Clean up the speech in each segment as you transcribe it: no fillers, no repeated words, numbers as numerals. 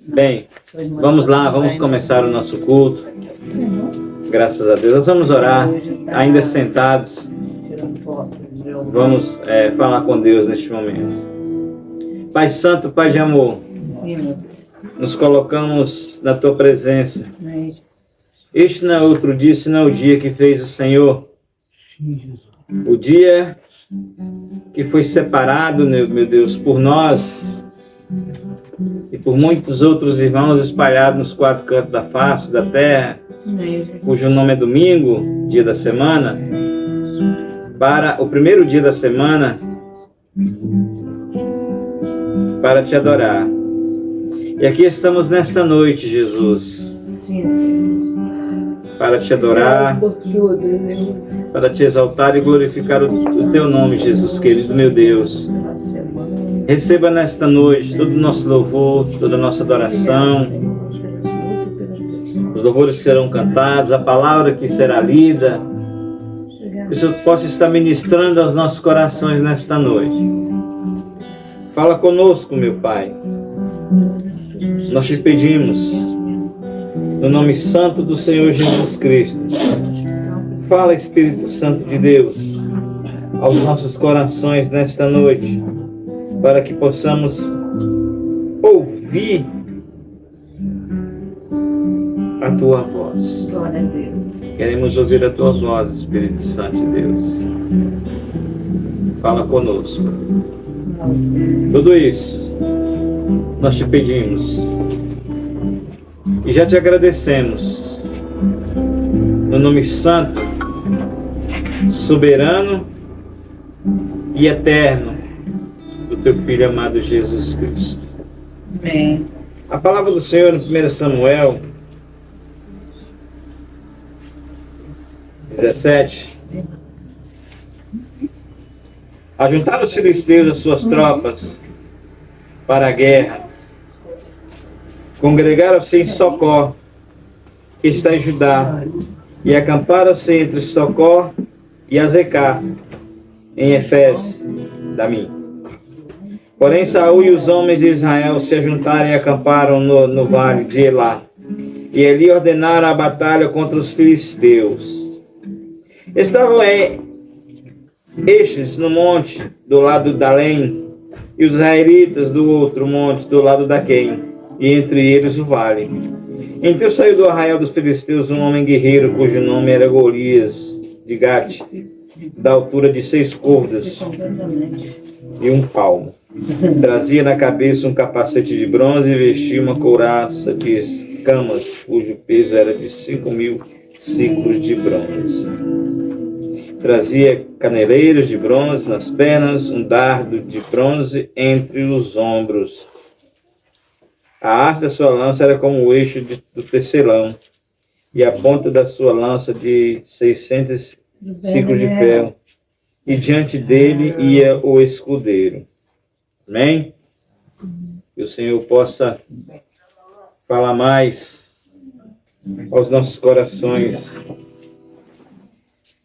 Bem, vamos lá, vamos começar o nosso culto. Graças a Deus. Nós vamos orar, ainda sentados. Vamos falar com Deus neste momento. Pai Santo, Pai de amor, nos colocamos na Tua presença. Este não é outro dia, senão o dia que fez o Senhor. O dia que foi separado, meu Deus, por nós e por muitos outros irmãos espalhados nos quatro cantos da face da terra, cujo nome é domingo, dia da semana, para o primeiro dia da semana, para te adorar. E aqui estamos nesta noite, Jesus, para te adorar, para te exaltar e glorificar o teu nome, Jesus querido, meu Deus. Receba nesta noite todo o nosso louvor, toda a nossa adoração, os louvores que serão cantados, a palavra que será lida, que o Senhor possa estar ministrando aos nossos corações nesta noite. Fala conosco, meu Pai. Nós te pedimos, no nome santo do Senhor Jesus Cristo. Fala, Espírito Santo de Deus, aos nossos corações nesta noite, para que possamos ouvir a Tua voz. Queremos ouvir a Tua voz, Espírito Santo de Deus. Fala conosco. Tudo isso nós te pedimos e já te agradecemos no nome santo, soberano e eterno do teu Filho amado Jesus Cristo. Amém. A palavra do Senhor no 1 Samuel 17. Ajuntaram os filisteus as suas tropas para a guerra. Congregaram-se em Socó, que está em Judá, e acamparam-se entre Socó e Azecá, em Efés, Damim. Porém, Saul e os homens de Israel se ajuntaram e acamparam no vale de Elá, e ali ordenaram a batalha contra os filisteus. Estavam estes no monte do lado da Além, e os israelitas do outro monte do lado da Quém, e entre eles o vale. Então saiu do arraial dos filisteus um homem guerreiro, cujo nome era Golias de Gate, da altura de 6 côvados e 1 palmo. Trazia na cabeça um capacete de bronze e vestia uma couraça de escamas, cujo peso era de 5.000 ciclos de bronze. Trazia caneleiros de bronze nas pernas, um dardo de bronze entre os ombros. A haste da sua lança era como o eixo do tecelão, e a ponta da sua lança de 600 ciclos de ferro. E diante dele ia o escudeiro. Amém? Que o Senhor possa falar mais aos nossos corações.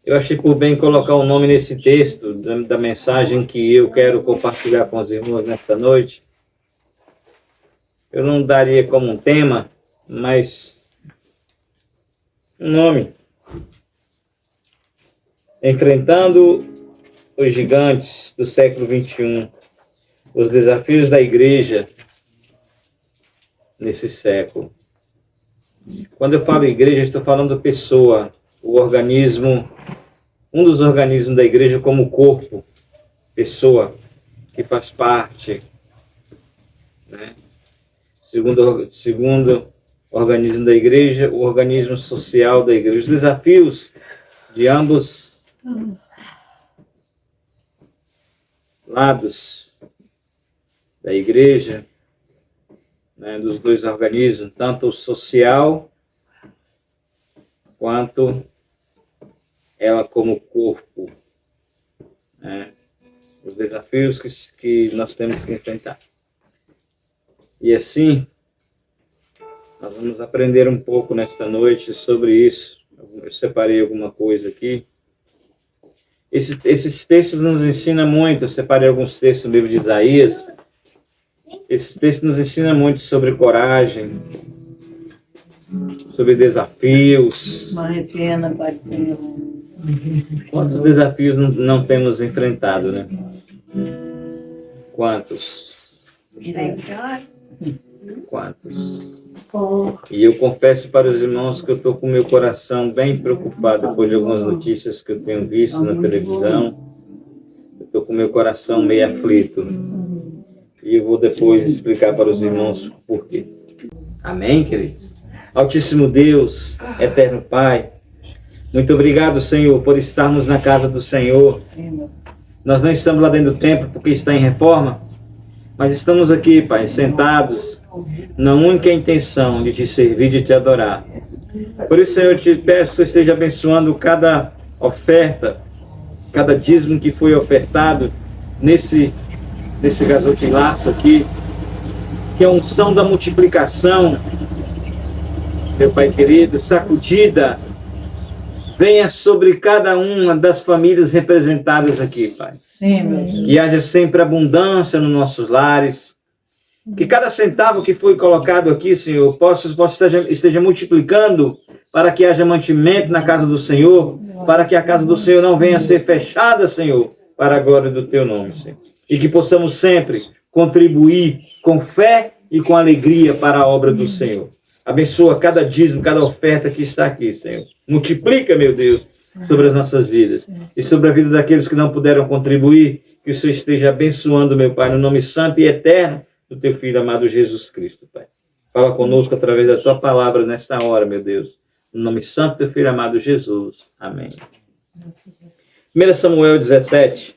Eu achei por bem colocar um nome nesse texto da mensagem que eu quero compartilhar com os irmãos nesta noite. Eu não daria como um tema, mas um nome. Enfrentando os gigantes do século XXI, os desafios da igreja nesse século. Quando eu falo igreja, estou falando pessoa, o organismo, um dos organismos da igreja como corpo, pessoa, que faz parte, né? Segundo organismo da igreja, o organismo social da igreja. Os desafios de ambos lados da igreja, né, dos dois organismos, tanto o social quanto ela como corpo, né, os desafios que nós temos que enfrentar. E assim, nós vamos aprender um pouco nesta noite sobre isso. Eu separei alguma coisa aqui. Esses textos nos ensinam muito. Eu separei alguns textos do livro de Isaías, Esse texto nos ensina muito sobre coragem, sobre desafios. Mariana, Pai do Senhor. Quantos desafios não temos enfrentado, né? Quantos? Quantos? E eu confesso para os irmãos que eu estou com o meu coração bem preocupado depois de algumas notícias que eu tenho visto na televisão. Eu estou com o meu coração meio aflito. E eu vou depois explicar para os irmãos por quê. Amém, queridos? Altíssimo Deus, eterno Pai, muito obrigado, Senhor, por estarmos na casa do Senhor. Nós não estamos lá dentro do templo porque está em reforma, mas estamos aqui, Pai, sentados na única intenção de te servir, de te adorar. Por isso, Senhor, eu te peço que esteja abençoando cada oferta, cada dízimo que foi ofertado nesse gasofilaço aqui, que é a unção da multiplicação, meu Pai querido, sacudida, venha sobre cada uma das famílias representadas aqui, Pai. Sim, meu Deus. Que haja sempre abundância nos nossos lares. Que cada centavo que foi colocado aqui, Senhor, esteja multiplicando para que haja mantimento na casa do Senhor, para que a casa do Senhor não venha a ser fechada, Senhor, para a glória do Teu nome, Senhor. E que possamos sempre contribuir com fé e com alegria para a obra do Senhor. Abençoa cada dízimo, cada oferta que está aqui, Senhor. Multiplica, meu Deus, sobre as nossas vidas. E sobre a vida daqueles que não puderam contribuir, que o Senhor esteja abençoando, meu Pai, no nome santo e eterno do Teu Filho amado Jesus Cristo, Pai. Fala conosco através da Tua palavra nesta hora, meu Deus. No nome santo do Teu Filho amado Jesus. Amém. 1 Samuel 17.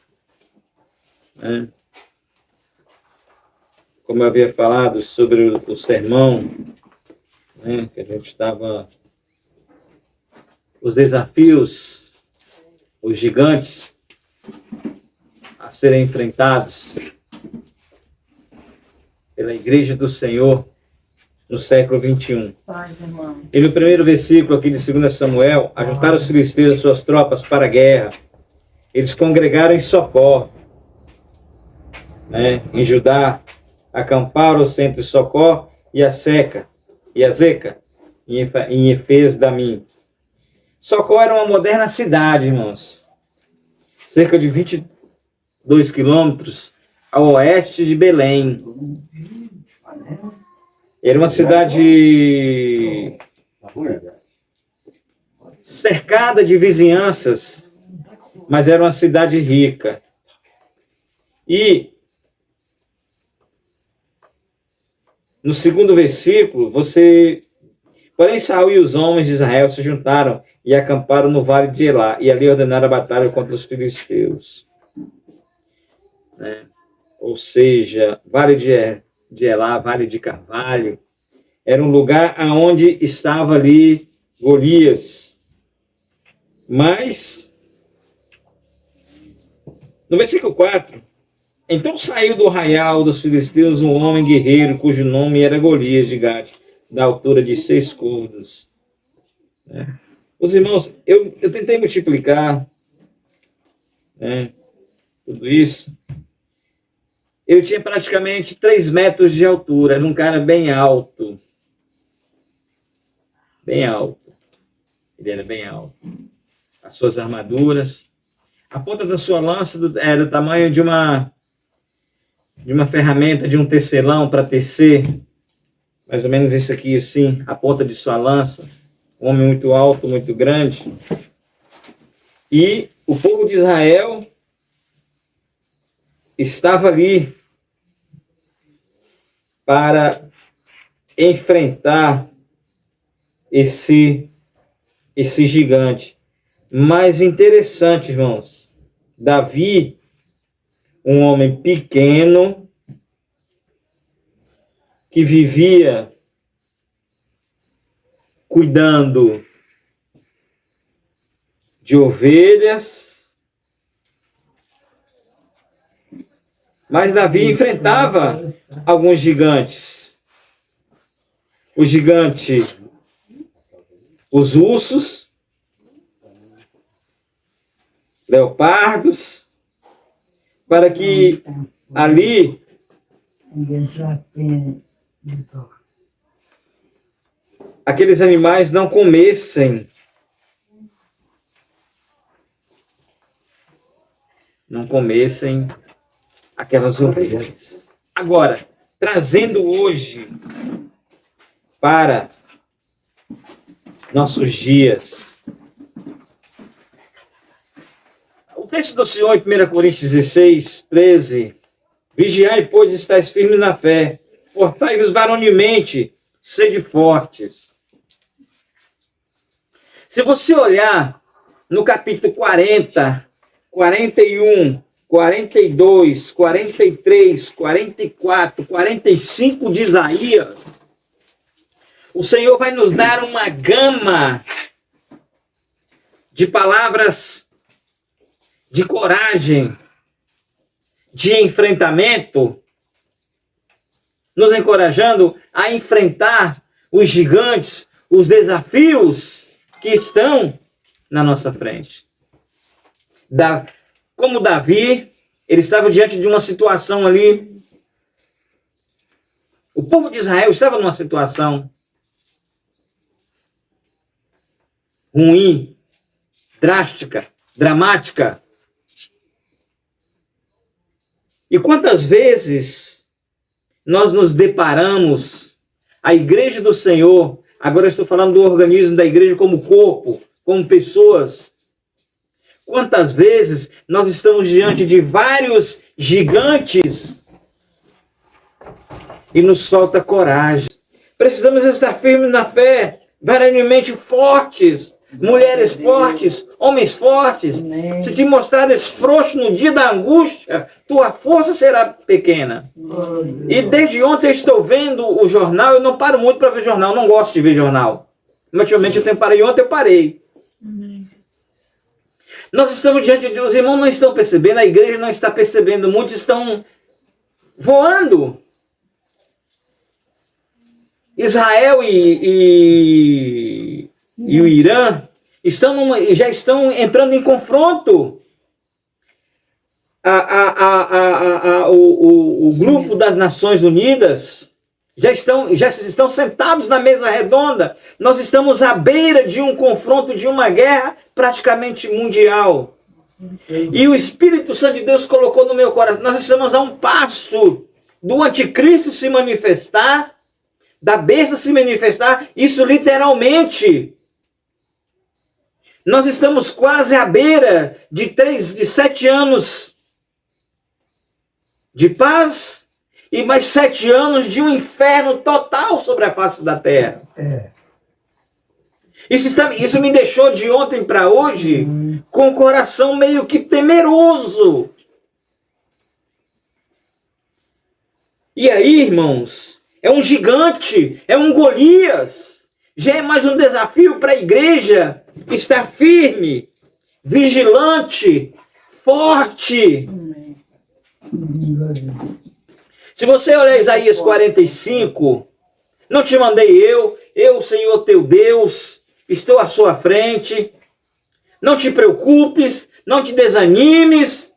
Como eu havia falado sobre o sermão, que a gente estava... Os desafios, os gigantes a serem enfrentados pela Igreja do Senhor no século 21. E no primeiro versículo aqui de 2 Samuel, ajuntaram os filisteus suas tropas para a guerra. Eles congregaram em Socó, em Judá, acamparam-se entre Socó e a Zeca, em Efes-Damim. Socó era uma moderna cidade, irmãos, cerca de 22 quilômetros ao oeste de Belém. Era uma cidade cercada de vizinhanças, mas era uma cidade rica. E no segundo versículo, porém Saul e os homens de Israel se juntaram e acamparam no vale de Elá, e ali ordenaram a batalha contra os filisteus. Ou seja, vale de Elá, vale de Carvalho, era um lugar onde estava ali Golias. Mas, no versículo 4, então saiu do arraial dos filisteus um homem guerreiro, cujo nome era Golias de Gate, da altura de 6 côvados. Os irmãos, eu tentei multiplicar tudo isso. Ele tinha praticamente 3 metros de altura, era um cara bem alto. Bem alto. Ele era bem alto. As suas armaduras. A ponta da sua lança era do tamanho de uma ferramenta, de um tecelão para tecer. Mais ou menos isso aqui, assim, a ponta de sua lança. Um homem muito alto, muito grande. E o povo de Israel estava ali para enfrentar esse gigante. Mas interessante, irmãos, Davi, um homem pequeno, que vivia cuidando de ovelhas, mas Davi enfrentava alguns gigantes. O gigante, os ursos, leopardos, para que ali aqueles animais não comessem, aquelas ovelhas. Agora, trazendo hoje para nossos dias, o texto do Senhor em 1 Coríntios 16, 13, vigiai, pois estáis firmes na fé, portai-vos varonilmente, sede fortes. Se você olhar no capítulo 40, 41, 42, 43, 44, 45 de Isaías, o Senhor vai nos dar uma gama de palavras de coragem, de enfrentamento, nos encorajando a enfrentar os gigantes, os desafios que estão na nossa frente. Como Davi, ele estava diante de uma situação ali. O povo de Israel estava numa situação ruim, drástica, dramática. E quantas vezes nós nos deparamos, a igreja do Senhor, agora eu estou falando do organismo da igreja como corpo, como pessoas, quantas vezes nós estamos diante de vários gigantes e nos falta coragem. Precisamos estar firmes na fé, varonilmente fortes, mulheres fortes, homens fortes. Amém. Se te mostrares frouxo no dia da angústia, tua força será pequena. E desde ontem eu estou vendo o jornal, eu não paro muito para ver jornal, não gosto de ver jornal. Ultimamente eu parei, ontem eu parei. Nós estamos diante de... Os irmãos não estão percebendo, a igreja não está percebendo, muitos estão voando. Israel e o Irã já estão entrando em confronto. O grupo das Nações Unidas já estão sentados na mesa redonda. Nós estamos à beira de um confronto, de uma guerra praticamente mundial. E o Espírito Santo de Deus colocou no meu coração, nós estamos a um passo do anticristo se manifestar, da besta se manifestar, isso literalmente. Nós estamos quase à beira de 7 anos de paz e mais 7 anos de um inferno total sobre a face da terra. Isso me deixou de ontem para hoje com o coração meio que temeroso. E aí, irmãos, é um gigante, é um Golias. Já é mais um desafio para a igreja estar firme, vigilante, forte. Se você olhar Isaías 45, não te mandei eu, Senhor teu Deus, estou à sua frente. Não te preocupes, não te desanimes.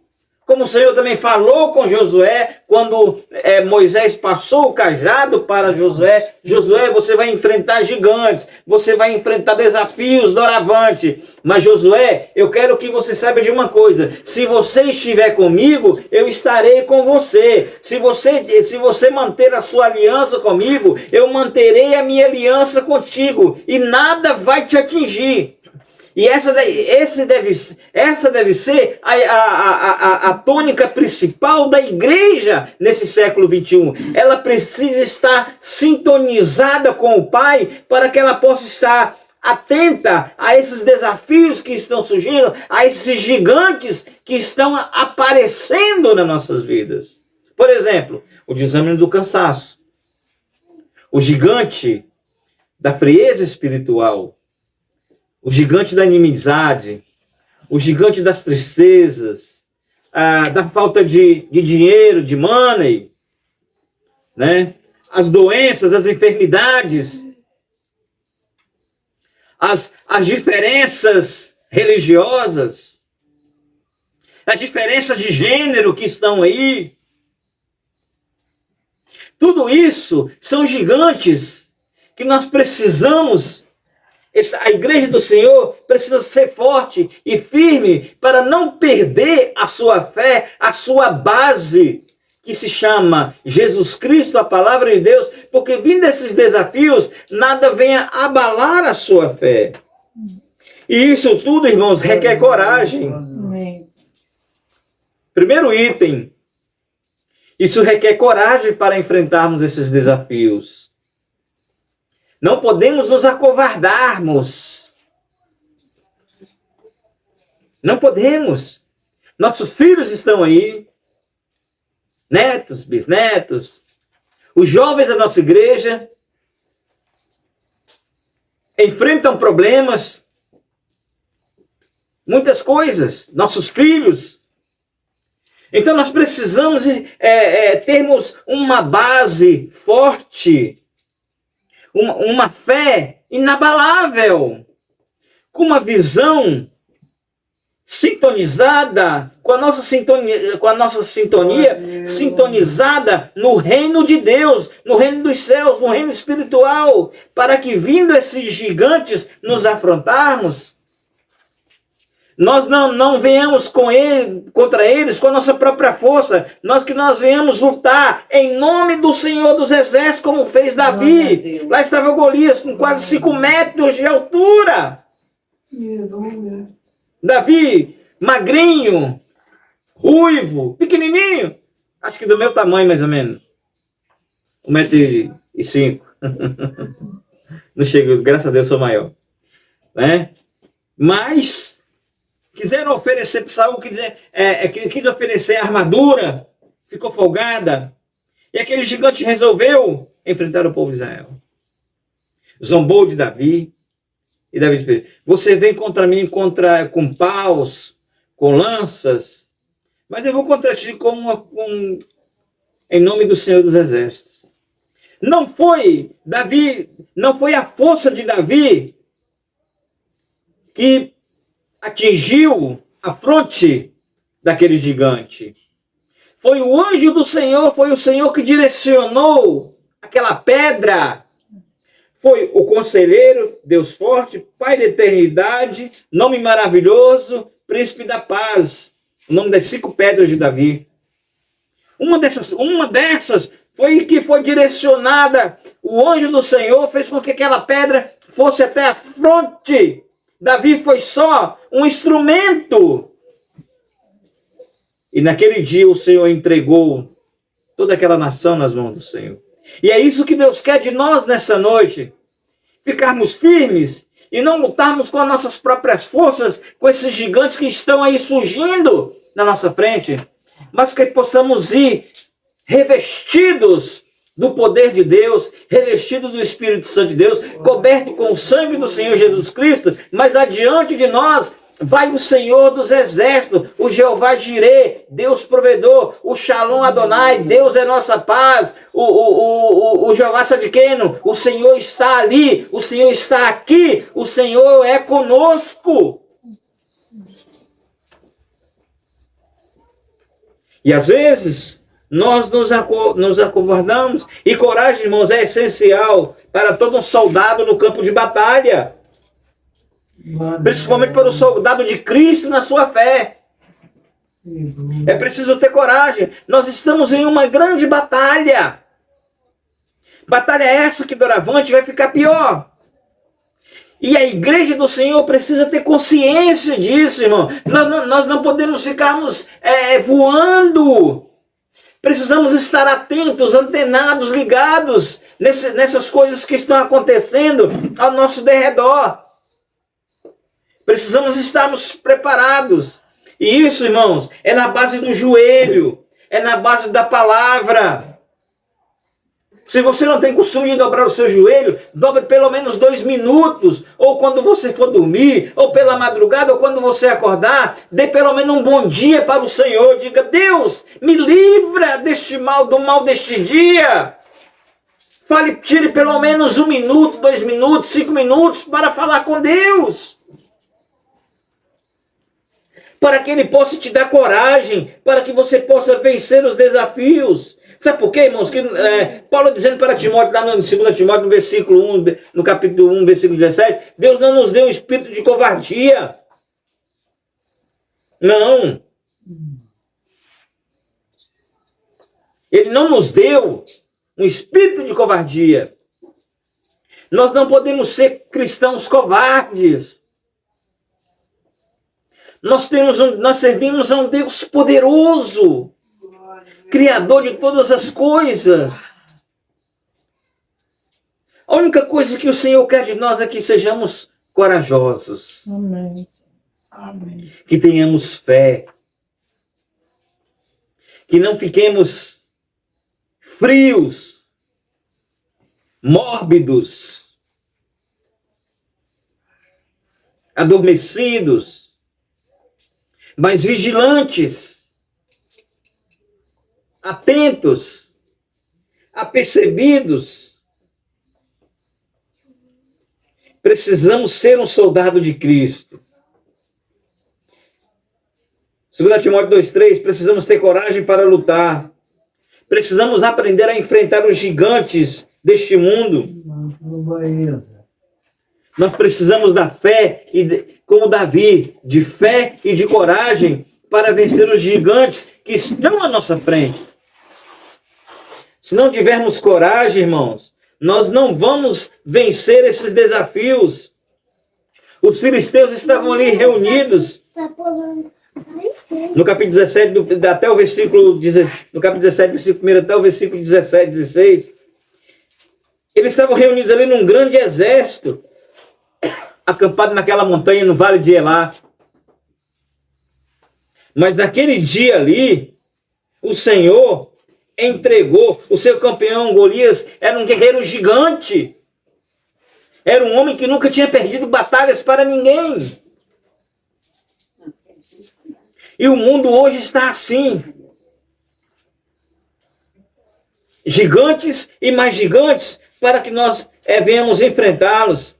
Como o Senhor também falou com Josué, quando Moisés passou o cajado para Josué. Josué, você vai enfrentar gigantes, você vai enfrentar desafios doravante. Mas Josué, eu quero que você saiba de uma coisa. Se você estiver comigo, eu estarei com você. Se você manter a sua aliança comigo, eu manterei a minha aliança contigo. E nada vai te atingir. E essa deve ser a tônica principal da igreja nesse século 21. Ela precisa estar sintonizada com o Pai para que ela possa estar atenta a esses desafios que estão surgindo, a esses gigantes que estão aparecendo nas nossas vidas. Por exemplo, o desânimo do cansaço, o gigante da frieza espiritual, o gigante da inimizade, o gigante das tristezas, da falta de dinheiro, de money, né? As doenças, as enfermidades, as diferenças religiosas, as diferenças de gênero que estão aí. Tudo isso são gigantes que nós precisamos. A igreja do Senhor precisa ser forte e firme para não perder a sua fé, a sua base, que se chama Jesus Cristo, a palavra de Deus, porque vindo esses desafios, nada venha abalar a sua fé. E isso tudo, irmãos, requer coragem. Amém. Primeiro item, isso requer coragem para enfrentarmos esses desafios. Não podemos nos acovardarmos. Não podemos. Nossos filhos estão aí, netos, bisnetos, os jovens da nossa igreja enfrentam problemas, muitas coisas, nossos filhos. Então nós precisamos termos uma base forte, uma fé inabalável, com uma visão sintonizada, com a nossa sintonia sintonizada no reino de Deus, no reino dos céus, no reino espiritual, para que vindo esses gigantes nos afrontarmos, nós não venhamos contra eles com a nossa própria força, nós venhamos lutar em nome do Senhor dos Exércitos, como fez Davi. Lá estava Golias com quase 5 metros de altura. Davi, magrinho, ruivo, pequenininho, acho que do meu tamanho mais ou menos, 1,5 m. Não chego, graças a Deus sou maior, né? Mas quiseram oferecer para Saul, quis oferecer armadura, ficou folgada, e aquele gigante resolveu enfrentar o povo de Israel. Zombou de Davi, e Davi disse: você vem contra mim com paus, com lanças, mas eu vou contra ti em nome do Senhor dos Exércitos. Não foi a força de Davi que atingiu a fronte daquele gigante. Foi o anjo do Senhor, foi o Senhor que direcionou aquela pedra. Foi o conselheiro, Deus forte, Pai da eternidade, nome maravilhoso, príncipe da paz. O nome das 5 pedras de Davi. Uma dessas foi que foi direcionada. O anjo do Senhor fez com que aquela pedra fosse até a fronte. Davi foi só um instrumento. E naquele dia o Senhor entregou toda aquela nação nas mãos do Senhor. E é isso que Deus quer de nós nessa noite. Ficarmos firmes e não lutarmos com as nossas próprias forças, com esses gigantes que estão aí surgindo na nossa frente. Mas que possamos ir revestidos do poder de Deus, revestido do Espírito Santo de Deus, coberto com o sangue do Senhor Jesus Cristo, mas adiante de nós vai o Senhor dos Exércitos, o Jeová Jireh, Deus provedor, o Shalom Adonai, Deus é nossa paz, o Jeová Sadikeno, o Senhor está ali, o Senhor está aqui, o Senhor é conosco. E às vezes nós nos acovardamos, e coragem, irmãos, é essencial para todo um soldado no campo de batalha. Principalmente para o soldado de Cristo na sua fé. É preciso ter coragem. Nós estamos em uma grande batalha. Batalha essa que doravante vai ficar pior. E a igreja do Senhor precisa ter consciência disso, irmão. Nós não podemos ficarmos voando. Precisamos estar atentos, antenados, ligados nessas coisas que estão acontecendo ao nosso derredor. Precisamos estarmos preparados. E isso, irmãos, é na base do joelho, é na base da palavra. Se você não tem costume de dobrar o seu joelho, dobre pelo menos 2 minutos, ou quando você for dormir, ou pela madrugada, ou quando você acordar, dê pelo menos um bom dia para o Senhor. Diga: Deus, me livra do mal deste dia. Tire pelo menos 1 minuto, 2 minutos, 5 minutos para falar com Deus. Para que Ele possa te dar coragem, para que você possa vencer os desafios. Sabe por quê, irmãos? Que, Paulo dizendo para Timóteo, lá no 2 Timóteo, no versículo 1, no capítulo 1, versículo 17, Deus não nos deu um espírito de covardia. Não. Ele não nos deu um espírito de covardia. Nós não podemos ser cristãos covardes. Nós servimos a um Deus poderoso, Criador de todas as coisas. A única coisa que o Senhor quer de nós é que sejamos corajosos. Amém. Amém. Que tenhamos fé. Que não fiquemos frios, mórbidos, adormecidos, mas vigilantes, atentos, apercebidos. Precisamos ser um soldado de Cristo. 2 Timóteo 2,3, precisamos ter coragem para lutar. Precisamos aprender a enfrentar os gigantes deste mundo. Nós precisamos da fé, como Davi, de fé e de coragem para vencer os gigantes que estão à nossa frente. Se não tivermos coragem, irmãos, nós não vamos vencer esses desafios. Os filisteus estavam ali reunidos. No capítulo 17, até o versículo, no capítulo 17, versículo 1 até o versículo 17, 16, eles estavam reunidos ali num grande exército, acampado naquela montanha no vale de Elá. Mas naquele dia ali, o Senhor entregou o seu campeão Golias. Era um guerreiro gigante, era um homem que nunca tinha perdido batalhas para ninguém. E o mundo hoje está assim. Gigantes e mais gigantes para que nós venhamos enfrentá-los.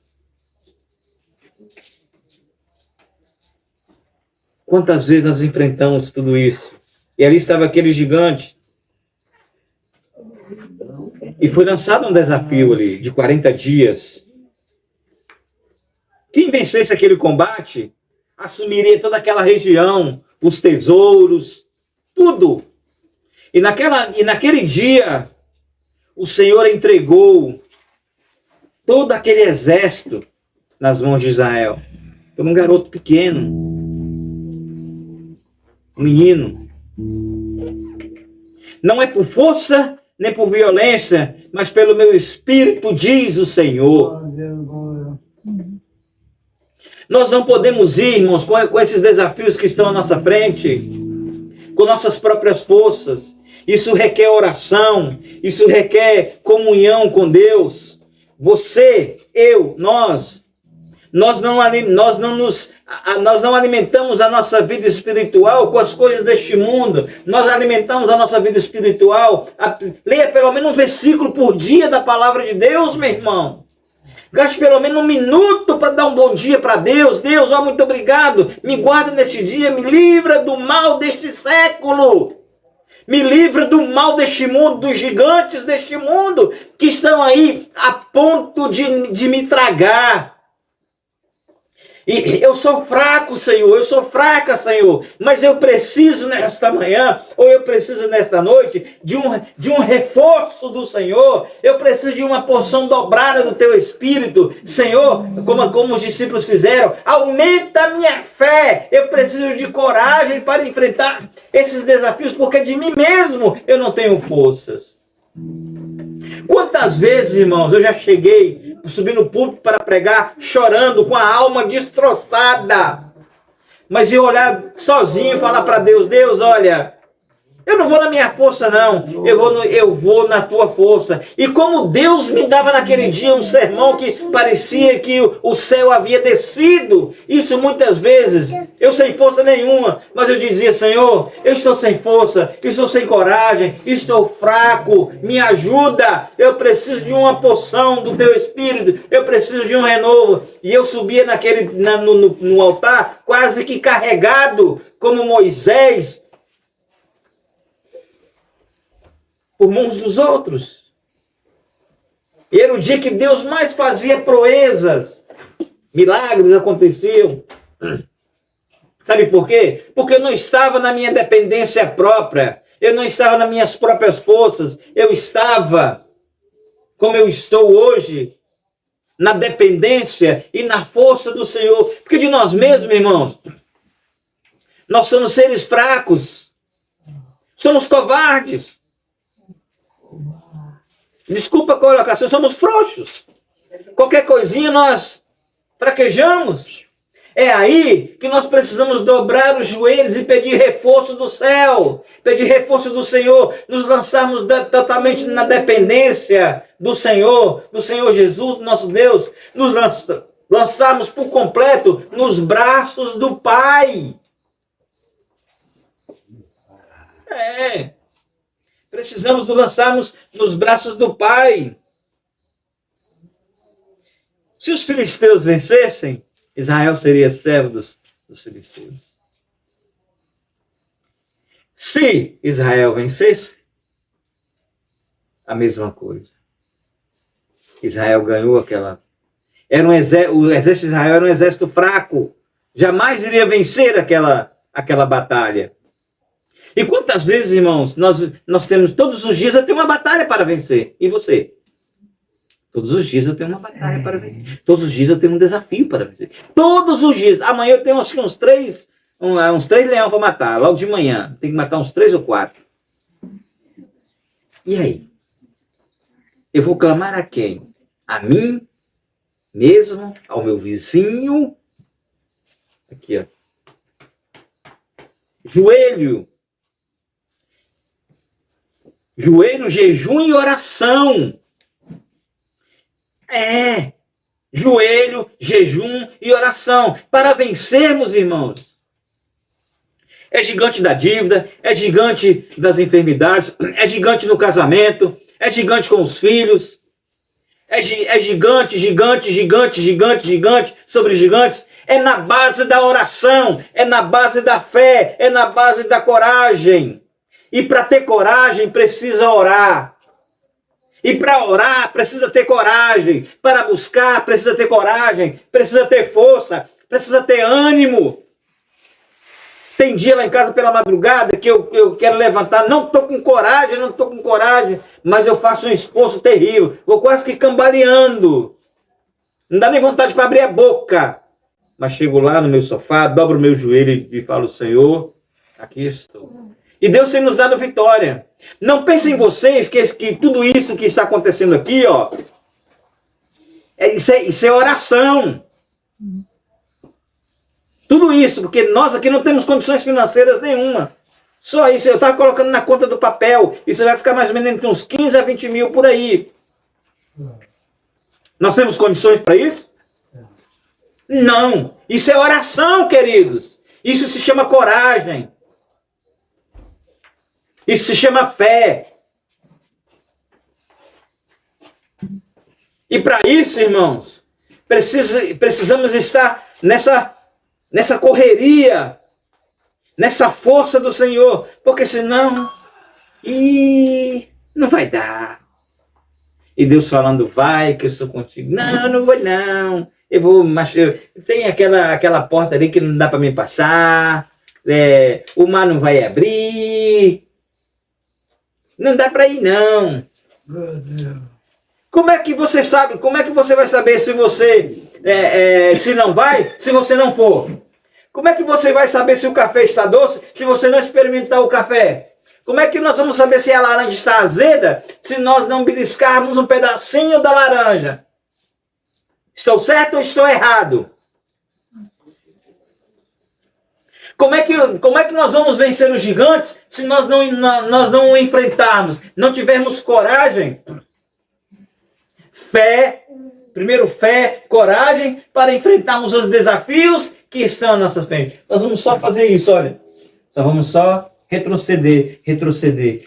Quantas vezes nós enfrentamos tudo isso? E ali estava aquele gigante. E foi lançado um desafio ali de 40 dias. Quem vencesse aquele combate assumiria toda aquela região, os tesouros, tudo. E naquele dia, o Senhor entregou todo aquele exército nas mãos de Israel. Foi um garoto pequeno, um menino. Não é por força nem por violência, mas pelo meu espírito, diz o Senhor. Nós não podemos ir, irmãos, com esses desafios que estão à nossa frente, com nossas próprias forças. Isso requer oração, isso requer comunhão com Deus. Você, eu, nós não alimentamos a nossa vida espiritual com as coisas deste mundo. Nós alimentamos a nossa vida espiritual. Leia pelo menos um versículo por dia da palavra de Deus, meu irmão. Gaste pelo menos um minuto para dar um bom dia para Deus. Deus, ó, muito obrigado. Me guarda neste dia, me livra do mal deste século. Me livra do mal deste mundo, dos gigantes deste mundo que estão aí a ponto de me tragar. E eu sou fraco, Senhor, eu sou fraca, Senhor, mas eu preciso nesta manhã, ou eu preciso nesta noite, de um reforço do Senhor. Eu preciso de uma porção dobrada do Teu Espírito. Senhor, como os discípulos fizeram, aumenta a minha fé. Eu preciso de coragem para enfrentar esses desafios, porque de mim mesmo eu não tenho forças. Quantas vezes, irmãos, eu já cheguei, subi no púlpito para pregar, chorando, com a alma destroçada. Mas eu olhar sozinho e falar para Deus, Deus, olha, eu não vou na minha força não, eu vou na tua força. E como Deus me dava naquele dia um sermão que parecia que o céu havia descido, isso muitas vezes, eu sem força nenhuma, mas eu dizia, Senhor, eu estou sem força, estou sem coragem, estou fraco, me ajuda, eu preciso de uma porção do teu Espírito, eu preciso de um renovo. E eu subia no altar, quase que carregado, como Moisés, por mãos dos outros. E era o dia que Deus mais fazia proezas. Milagres aconteciam. Sabe por quê? Porque eu não estava na minha dependência própria. Eu não estava nas minhas próprias forças. Eu estava, como eu estou hoje, na dependência e na força do Senhor. Porque de nós mesmos, irmãos, nós somos seres fracos. Somos covardes. Desculpa a colocação, somos frouxos. Qualquer coisinha nós fraquejamos. É aí que nós precisamos dobrar os joelhos e pedir reforço do céu, pedir reforço do Senhor, nos lançarmos totalmente na dependência do Senhor Jesus, nosso Deus, nos lançarmos por completo nos braços do Pai. Precisamos nos lançarmos nos braços do Pai. Se os filisteus vencessem, Israel seria servo dos filisteus. Se Israel vencesse, a mesma coisa. Israel ganhou aquela... O exército de Israel era um exército fraco. Jamais iria vencer aquela batalha. E quantas vezes, irmãos, nós temos, todos os dias eu tenho uma batalha para vencer. E você? Todos os dias eu tenho uma batalha para vencer. Todos os dias eu tenho um desafio para vencer. Todos os dias. Amanhã eu tenho acho que uns três leões para matar. Logo de manhã. Tem que matar uns 3 ou 4. E aí? Eu vou clamar a quem? A mim mesmo? Ao meu vizinho? Aqui, ó. Joelho, jejum e oração. Joelho, jejum e oração. Para vencermos, irmãos. É gigante da dívida, é gigante das enfermidades, é gigante no casamento, é gigante com os filhos. É gigante sobre gigantes. É na base da oração, é na base da fé, é na base da coragem. E para ter coragem precisa orar. E para orar precisa ter coragem. Para buscar precisa ter coragem. Precisa ter força. Precisa ter ânimo. Tem dia lá em casa pela madrugada que eu quero levantar. Não estou com coragem. Mas eu faço um esforço terrível. Vou quase que cambaleando. Não dá nem vontade para abrir a boca. Mas chego lá no meu sofá, dobro o meu joelho e falo, Senhor, aqui estou. E Deus tem nos dado vitória. Não pensem vocês que tudo isso que está acontecendo aqui, ó, isso é oração. Tudo isso, porque nós aqui não temos condições financeiras nenhuma. Só isso, eu estava colocando na conta do papel. Isso vai ficar mais ou menos entre uns 15 a 20 mil por aí. Nós temos condições para isso? Não. Isso é oração, queridos. Isso se chama coragem. Isso se chama fé. E para isso, irmãos, precisamos estar nessa correria, nessa força do Senhor, porque senão não vai dar. E Deus falando, vai que eu sou contigo. Não vou não. Eu vou, mas tem aquela porta ali que não dá para me passar. O mar não vai abrir. Não dá para ir não. Como é que você sabe? Como é que você vai saber se você se não vai, se você não for? Como é que você vai saber se o café está doce se você não experimentar o café? Como é que nós vamos saber se a laranja está azeda se nós não beliscarmos um pedacinho da laranja? Estou certo ou estou errado? Como é que nós vamos vencer os gigantes se nós não o enfrentarmos? Não tivermos coragem? Fé, primeiro fé, coragem para enfrentarmos os desafios que estão à nossa frente. Nós vamos só fazer isso, olha. Vamos só retroceder.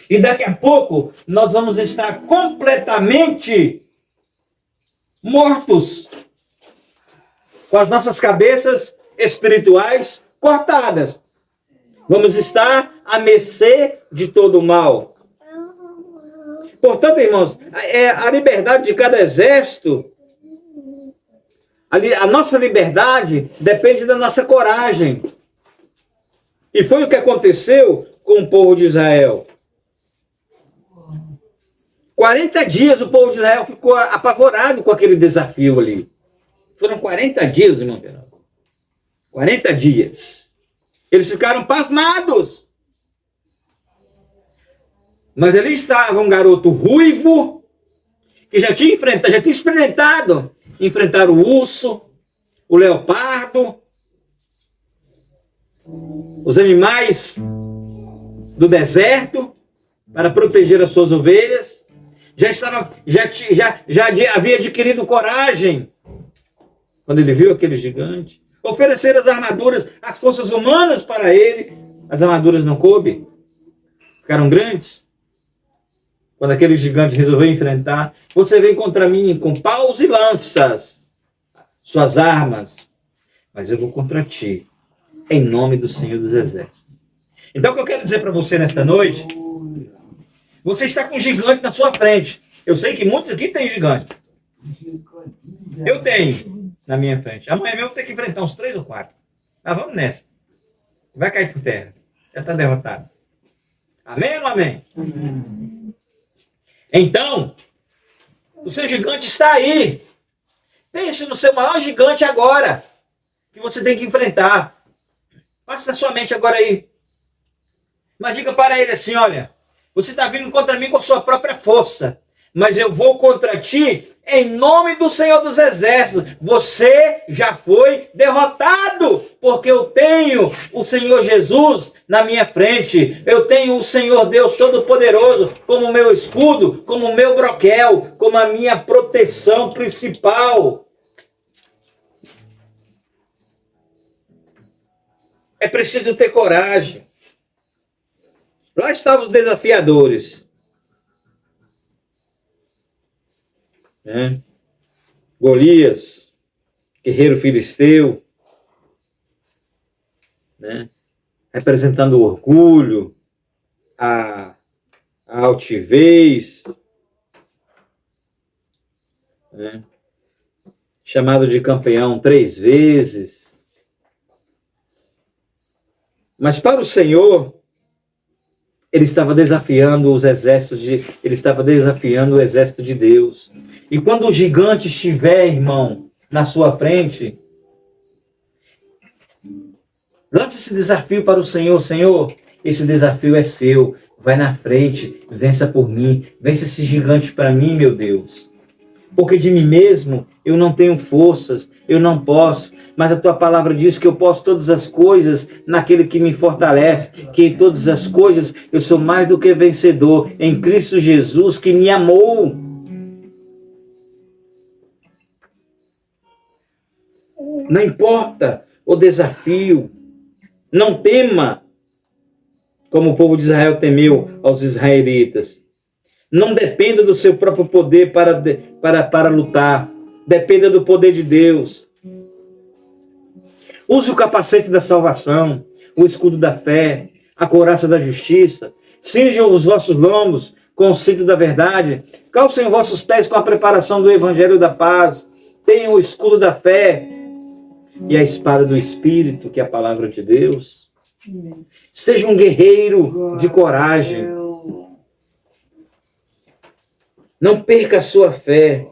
E daqui a pouco nós vamos estar completamente mortos, com as nossas cabeças espirituais cortadas. Vamos estar à mercê de todo o mal. Portanto, irmãos, a liberdade de cada exército, a nossa liberdade depende da nossa coragem. E foi o que aconteceu com o povo de Israel. 40 dias o povo de Israel ficou apavorado com aquele desafio ali. Foram 40 dias, irmão. 40 dias. Eles ficaram pasmados. Mas ali estava um garoto ruivo, que já tinha experimentado enfrentar o urso, o leopardo, os animais do deserto, para proteger as suas ovelhas. Já havia adquirido coragem quando ele viu aquele gigante. Oferecer as armaduras, as forças humanas para ele. As armaduras não coube, ficaram grandes. Quando aquele gigante resolveu enfrentar, você vem contra mim com paus e lanças, suas armas, mas eu vou contra ti, em nome do Senhor dos Exércitos. Então o que eu quero dizer para você nesta noite, você está com um gigante na sua frente. Eu sei que muitos aqui têm gigantes. Eu tenho na minha frente. Amanhã mesmo eu vou ter que enfrentar uns 3 ou 4. Mas vamos nessa. Vai cair por terra. Já está derrotado. Amém ou não amém? Então, o seu gigante está aí. Pense no seu maior gigante agora, que você tem que enfrentar. Passe na sua mente agora aí. Mas diga para ele assim, olha, você está vindo contra mim com a sua própria força, mas eu vou contra ti em nome do Senhor dos Exércitos. Você já foi derrotado, porque eu tenho o Senhor Jesus na minha frente. Eu tenho o Senhor Deus Todo-Poderoso como meu escudo, como meu broquel, como a minha proteção principal. É preciso ter coragem. Lá estavam os desafiadores. Golias, guerreiro filisteu, representando o orgulho, a altivez, chamado de campeão 3 vezes. Mas para o Senhor, ele estava desafiando os exércitos ele estava desafiando o exército de Deus. E quando o gigante estiver, irmão, na sua frente, lance esse desafio para o Senhor. Senhor, esse desafio é seu. Vai na frente, vença por mim. Vença esse gigante para mim, meu Deus. Porque de mim mesmo eu não tenho forças, eu não posso. Mas a tua palavra diz que eu posso todas as coisas naquele que me fortalece. Que em todas as coisas eu sou mais do que vencedor em Cristo Jesus que me amou. Não importa o desafio, não tema, como o povo de Israel temeu aos israelitas. Não dependa do seu próprio poder para lutar, dependa do poder de Deus. Use o capacete da salvação, o escudo da fé, a couraça da justiça. Cinjam os vossos lombos com o cinto da verdade. Calcem os vossos pés com a preparação do evangelho da paz. Tenham o escudo da fé e a espada do Espírito, que é a palavra de Deus. Seja um guerreiro de coragem. Não perca a sua fé.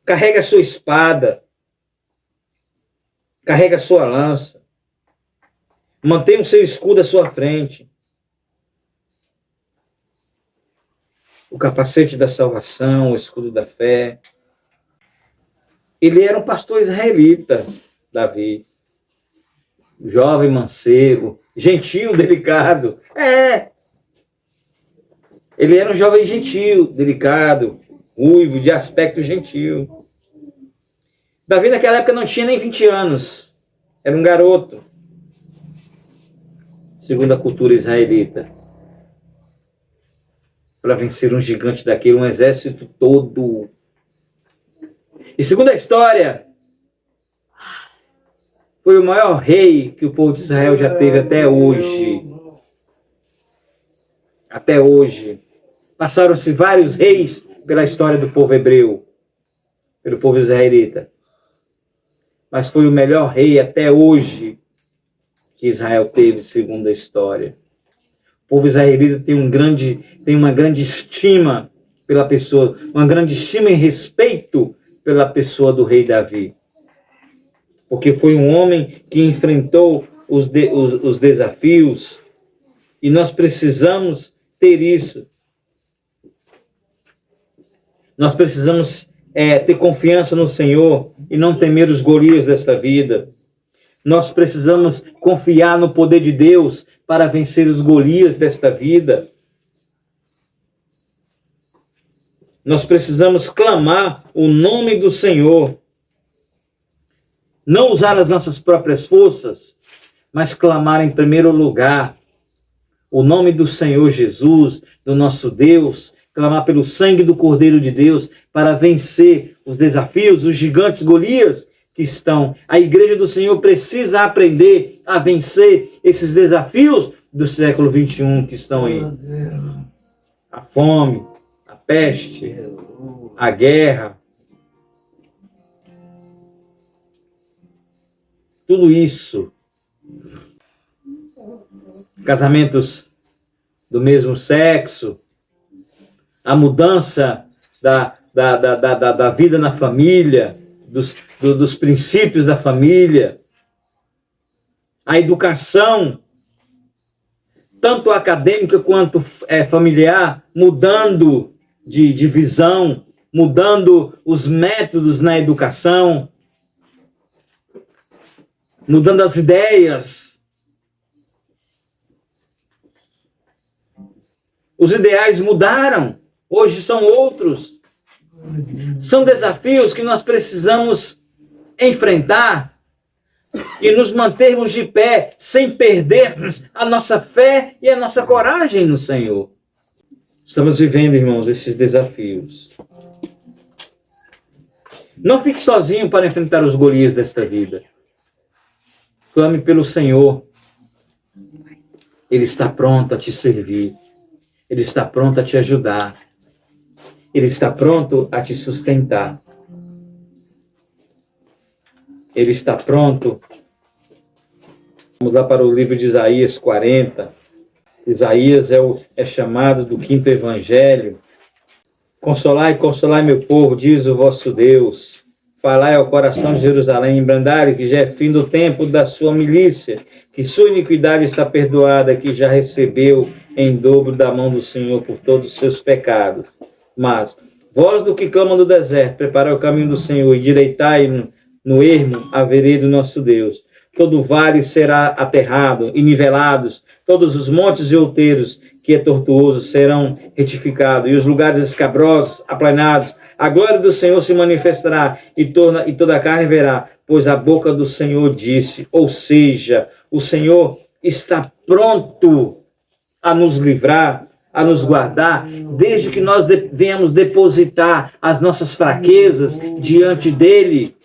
Carregue a sua espada. Carregue a sua lança. Mantenha o seu escudo à sua frente. O capacete da salvação, o escudo da fé. Ele era um pastor israelita, Davi. Jovem, mancebo, gentil, delicado. Ele era um jovem gentil, delicado, ruivo, de aspecto gentil. Davi naquela época não tinha nem 20 anos. Era um garoto. Segundo a cultura israelita. Para vencer um gigante daquele, um exército todo. E segundo a história, foi o maior rei que o povo de Israel já teve até hoje. até hoje. Passaram-se vários reis pela história do povo hebreu, pelo povo israelita. Mas foi o melhor rei até hoje que Israel teve, segundo a história. O povo israelita tem uma grande estima pela pessoa, uma grande estima e respeito pela pessoa do rei Davi. Porque foi um homem que enfrentou os desafios, e nós precisamos ter isso. Nós precisamos ter confiança no Senhor e não temer os Golias desta vida. Nós precisamos confiar no poder de Deus para vencer os Golias desta vida. Nós precisamos clamar o nome do Senhor. Não usar as nossas próprias forças, mas clamar em primeiro lugar o nome do Senhor Jesus, do nosso Deus, clamar pelo sangue do Cordeiro de Deus para vencer os desafios, os gigantes Golias que estão. A igreja do Senhor precisa aprender a vencer esses desafios do século XXI que estão aí. A fome, a peste, a guerra. Tudo isso. Casamentos do mesmo sexo. A mudança da vida na família, dos princípios da família, a educação, tanto acadêmica quanto familiar, mudando de visão, mudando os métodos na educação, mudando as ideias. Os ideais mudaram. Hoje são outros. São desafios que nós precisamos enfrentar e nos mantermos de pé, sem perdermos a nossa fé e a nossa coragem no Senhor. Estamos vivendo, irmãos, esses desafios. Não fique sozinho para enfrentar os Golias desta vida. Clame pelo Senhor. Ele está pronto a te servir. Ele está pronto a te ajudar. Ele está pronto a te sustentar. Ele está pronto. Vamos lá para o livro de Isaías 40. Isaías é chamado do 5º evangelho. Consolai, consolai meu povo, diz o vosso Deus. Falai ao coração de Jerusalém, brandai que já é fim do tempo da sua milícia, que sua iniquidade está perdoada, que já recebeu em dobro da mão do Senhor por todos os seus pecados. Mas, vós do que clamam do deserto, preparai o caminho do Senhor e direitai no ermo a vereda do nosso Deus. Todo vale será aterrado e nivelados, todos os montes e outeiros que é tortuoso serão retificados, e os lugares escabrosos, aplanados. A glória do Senhor se manifestará e toda a carne verá, pois a boca do Senhor disse. Ou seja, o Senhor está pronto a nos livrar, a nos guardar, desde que nós venhamos depositar as nossas fraquezas diante dele,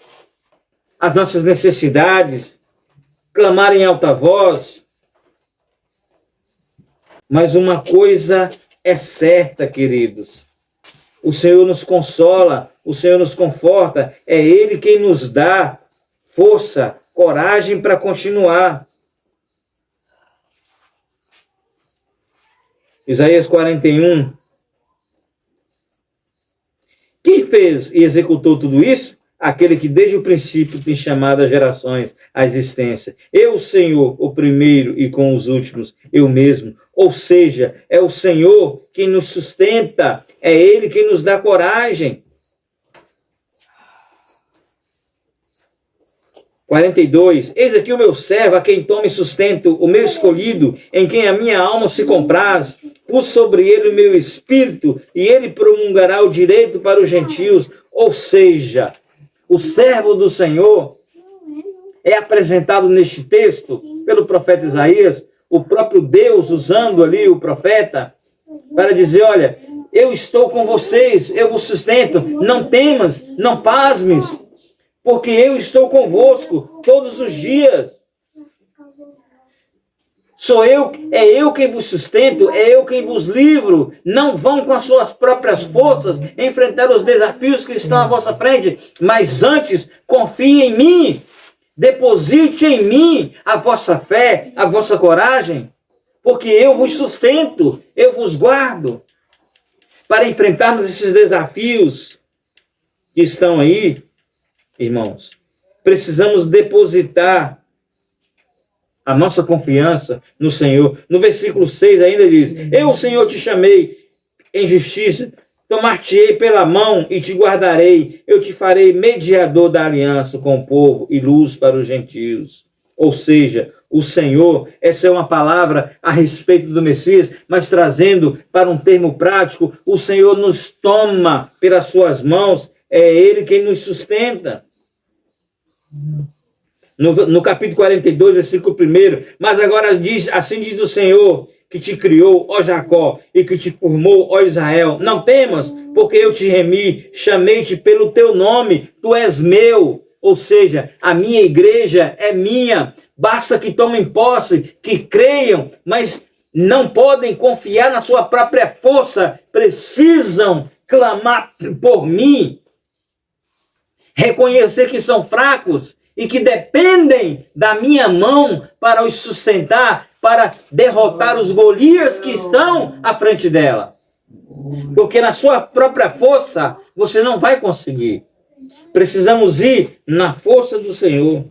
as nossas necessidades, clamar em alta voz. Mas uma coisa é certa, queridos. O Senhor nos consola, o Senhor nos conforta, é Ele quem nos dá força, coragem para continuar. Isaías 41. Quem fez e executou tudo isso? Aquele que desde o princípio tem chamado as gerações à existência. Eu, Senhor, o primeiro e com os últimos, eu mesmo. Ou seja, é o Senhor quem nos sustenta, é Ele quem nos dá coragem. 42. Eis aqui o meu servo, a quem tome sustento, o meu escolhido, em quem a minha alma se compraz. Pus sobre ele o meu espírito, e ele promulgará o direito para os gentios. Ou seja, o servo do Senhor é apresentado neste texto pelo profeta Isaías, o próprio Deus usando ali o profeta para dizer, olha, eu estou com vocês, eu vos sustento, não temas, não pasmes, porque eu estou convosco todos os dias. É eu quem vos sustento, é eu quem vos livro. Não vão com as suas próprias forças enfrentar os desafios que estão à vossa frente, mas antes confie em mim. Deposite em mim a vossa fé, a vossa coragem, porque eu vos sustento, eu vos guardo. Para enfrentarmos esses desafios que estão aí, irmãos, precisamos depositar a nossa confiança no Senhor. No versículo 6 ainda diz: eu, Senhor, te chamei em justiça, tomar-te-ei pela mão e te guardarei. Eu te farei mediador da aliança com o povo e luz para os gentios. Ou seja, o Senhor, essa é uma palavra a respeito do Messias, mas trazendo para um termo prático, o Senhor nos toma pelas suas mãos, é Ele quem nos sustenta. No capítulo 42, versículo 1, mas agora diz, assim diz o Senhor, que te criou, ó Jacó, e que te formou, ó Israel. Não temas, porque eu te remi, chamei-te pelo teu nome, tu és meu. Ou seja, a minha igreja é minha. Basta que tomem posse, que creiam, mas não podem confiar na sua própria força. Precisam clamar por mim. Reconhecer que são fracos e que dependem da minha mão para os sustentar, para derrotar os Golias que estão à frente dela. Porque na sua própria força você não vai conseguir. Precisamos ir na força do Senhor.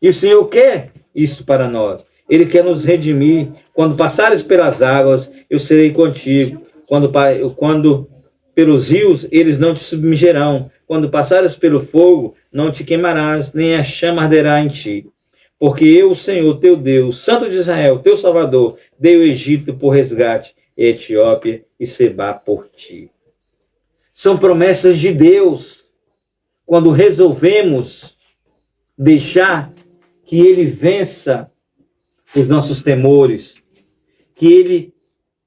E o Senhor quer isso para nós. Ele quer nos redimir. Quando passares pelas águas, eu serei contigo. Quando pelos rios, eles não te submergerão. Quando passares pelo fogo, não te queimarás, nem a chama arderá em ti. Porque eu, o Senhor, teu Deus, Santo de Israel, teu Salvador, dei o Egito por resgate, e a Etiópia e Sebá por ti. São promessas de Deus. Quando resolvemos deixar que Ele vença os nossos temores, que Ele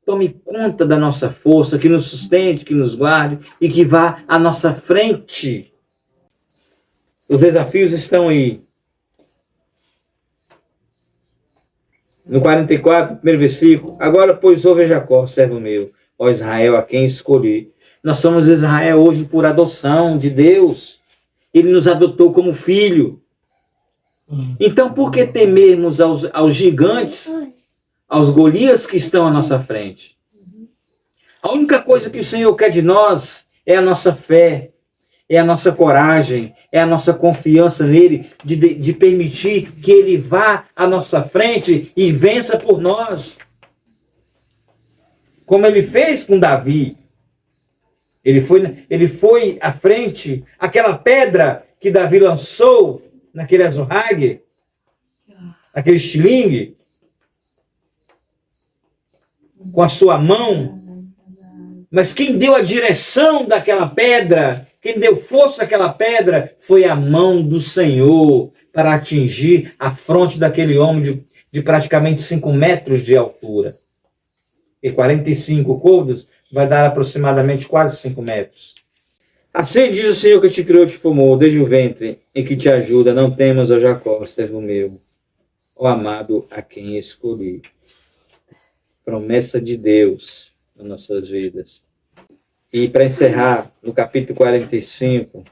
tome conta da nossa força, que nos sustente, que nos guarde e que vá à nossa frente. Os desafios estão aí. No 44, primeiro versículo: agora, pois, ouve Jacó, servo meu, ó Israel, a quem escolhi. Nós somos Israel hoje por adoção de Deus. Ele nos adotou como filho. Então, por que temermos aos gigantes, aos Golias que estão à nossa frente? A única coisa que o Senhor quer de nós é a nossa fé, é a nossa coragem, é a nossa confiança nele, de permitir que ele vá à nossa frente e vença por nós. Como ele fez com Davi. Ele foi à frente, aquela pedra que Davi lançou naquele azorrague, aquele estilingue, com a sua mão. Mas quem deu a direção daquela pedra, quem deu força àquela pedra, foi a mão do Senhor para atingir a fronte daquele homem de praticamente 5 metros de altura. E 45 côvados vai dar aproximadamente quase 5 metros. Assim diz o Senhor que te criou e te formou desde o ventre e que te ajuda. Não temas, ó Jacó, servo meu, ó amado a quem escolhi. Promessa de Deus nas nossas vidas. E para encerrar, no capítulo 45,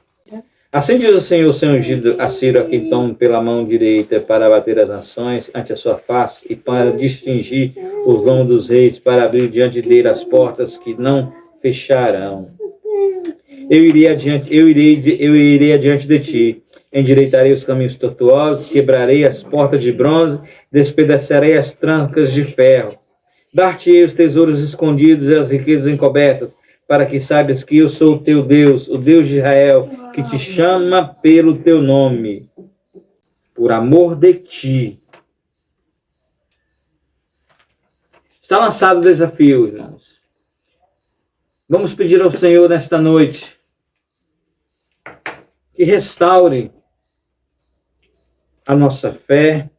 assim diz o Senhor, seu ungido, a Ciro, a quem tomo pela mão direita para bater as nações ante a sua face e para distingir os vãos dos reis, para abrir diante dele as portas que não fecharão. Eu irei adiante de ti, endireitarei os caminhos tortuosos, quebrarei as portas de bronze, despedaçarei as trancas de ferro. Dar-te-ei os tesouros escondidos e as riquezas encobertas, para que saibas que eu sou o teu Deus, o Deus de Israel, que te chama pelo teu nome, por amor de ti. Está lançado o desafio, irmãos. Vamos pedir ao Senhor nesta noite que restaure a nossa fé,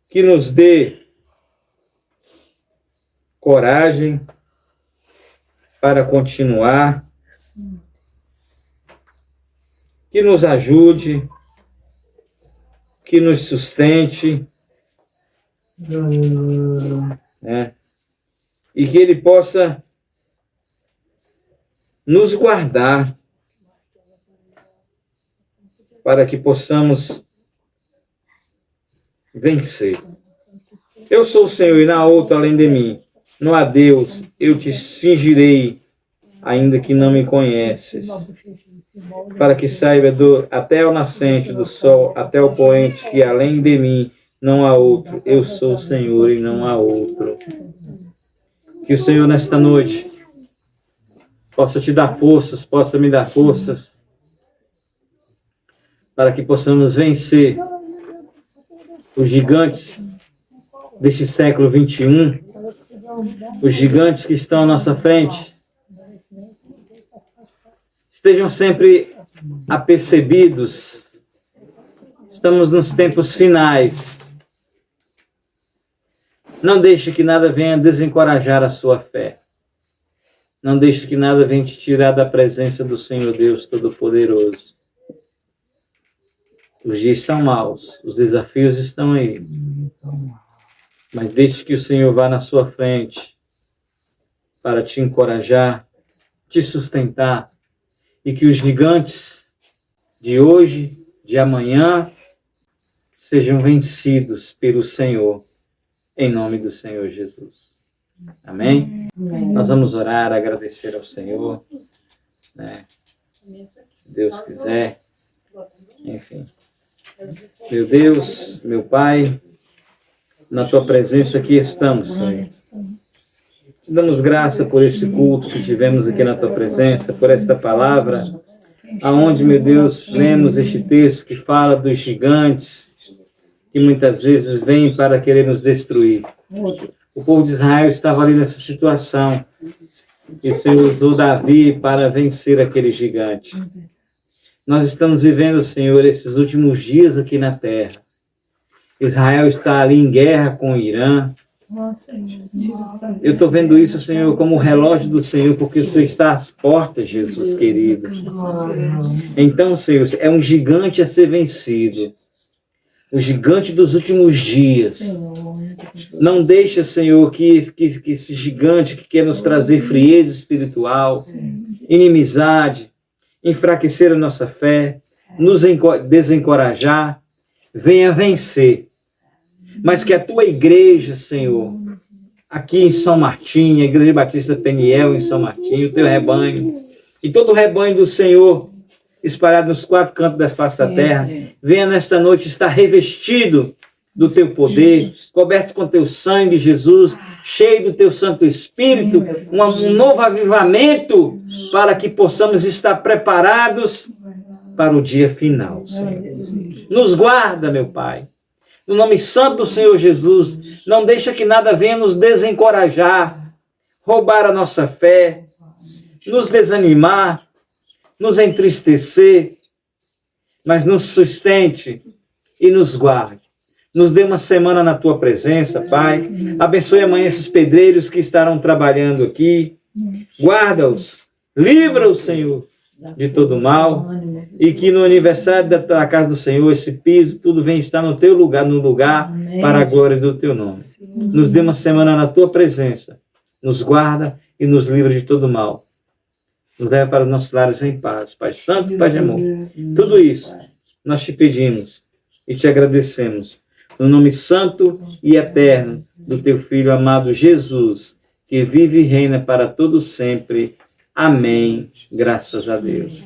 que nos dê coragem para continuar, que nos ajude que nos sustente, né? E que Ele possa nos guardar para que possamos vencer. Eu sou o Senhor e não há outro além de mim. Não há Deus, eu te cingirei, ainda que não me conheces, para que saiba até o nascente do sol, até o poente, que além de mim não há outro. Eu sou o Senhor e não há outro. Que o Senhor nesta noite possa te dar forças, possa me dar forças, para que possamos vencer os gigantes deste século 21, os gigantes que estão à nossa frente. Estejam sempre apercebidos. Estamos nos tempos finais. Não deixe que nada venha desencorajar a sua fé. Não deixe que nada venha te tirar da presença do Senhor Deus Todo-Poderoso. Os dias são maus, os desafios estão aí. Mas deixe que o Senhor vá na sua frente para te encorajar, te sustentar, e que os gigantes de hoje, de amanhã, sejam vencidos pelo Senhor, em nome do Senhor Jesus. Amém? Nós vamos orar, agradecer ao Senhor, né? Se Deus quiser. Enfim. Meu Deus, meu Pai, na Tua presença aqui estamos, Senhor. Te damos graça por este culto que tivemos aqui na Tua presença, por esta palavra, aonde, meu Deus, lemos este texto que fala dos gigantes, que muitas vezes vêm para querer nos destruir. O povo de Israel estava ali nessa situação, e o Senhor usou Davi para vencer aquele gigante. Nós estamos vivendo, Senhor, esses últimos dias aqui na terra. Israel está ali em guerra com o Irã. Eu estou vendo isso, Senhor, como o relógio do Senhor, porque o Senhor está às portas, Jesus querido. Então, Senhor, é um gigante a ser vencido. O gigante dos últimos dias. Não deixa, Senhor, que esse gigante que quer nos trazer frieza espiritual, inimizade, enfraquecer a nossa fé, nos desencorajar, venha vencer. Mas que a Tua igreja, Senhor, aqui em São Martim, a Igreja Batista Peniel em São Martim, o Teu rebanho, e todo o rebanho do Senhor, espalhado nos 4 cantos das faces da terra, venha nesta noite estar revestido do Teu poder, coberto com Teu sangue, Jesus, cheio do Teu Santo Espírito, um novo avivamento, para que possamos estar preparados para o dia final, Senhor. Nos guarda, meu Pai. No nome santo do Senhor Jesus, não deixa que nada venha nos desencorajar, roubar a nossa fé, nos desanimar, nos entristecer, mas nos sustente e nos guarde. Nos dê uma semana na Tua presença, Pai. Abençoe amanhã esses pedreiros que estarão trabalhando aqui. Guarda-os, livra-os, Senhor, de todo mal. E que no aniversário da casa do Senhor, esse piso, tudo venha estar no Teu lugar, no lugar, para a glória do Teu nome. Nos dê uma semana na Tua presença. Nos guarda e nos livra de todo mal. Nos leva para os nossos lares em paz, Pai Santo e Pai de amor. Tudo isso nós te pedimos e te agradecemos. No nome santo e eterno do Teu Filho amado Jesus, que vive e reina para todo sempre. Amém. Graças a Deus.